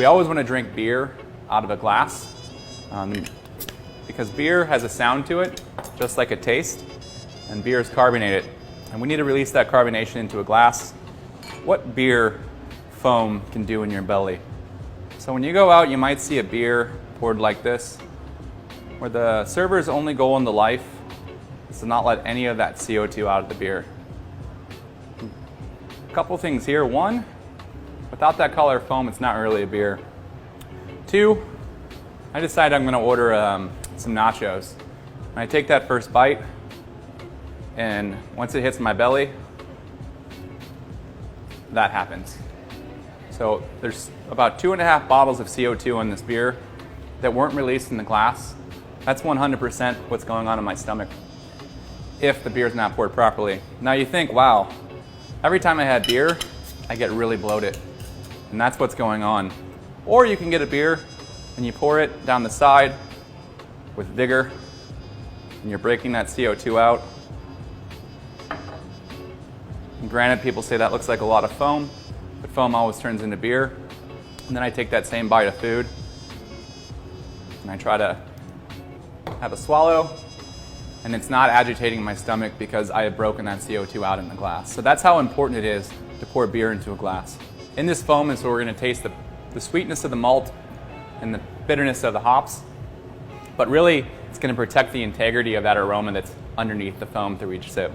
We always want to drink beer out of a glass because beer has a sound to it, just like a taste, and beer is carbonated. And we need to release that carbonation into a glass. What beer foam can do in your belly? So when you go out, you might see a beer poured like this, where the server's only goal in the life is to not let any of that CO2 out of the beer. A couple things here. One, without that color foam, it's not really a beer. Two, I decided I'm going to order some nachos. And I take that first bite, and once it hits my belly, that happens. So there's about 2.5 bottles of CO2 in this beer that weren't released in the glass. That's 100% what's going on in my stomach if the beer's not poured properly. Now you think, wow, every time I had beer, I get really bloated. And that's what's going on. Or you can get a beer and you pour it down the side with vigor, and you're breaking that CO2 out. And granted, people say that looks like a lot of foam, but foam always turns into beer. And then I take that same bite of food and I try to have a swallow, and it's not agitating my stomach because I have broken that CO2 out in the glass. So that's how important it is to pour beer into a glass. In this foam is where we're going to taste the sweetness of the malt and the bitterness of the hops, but really it's going to protect the integrity of that aroma that's underneath the foam through each sip.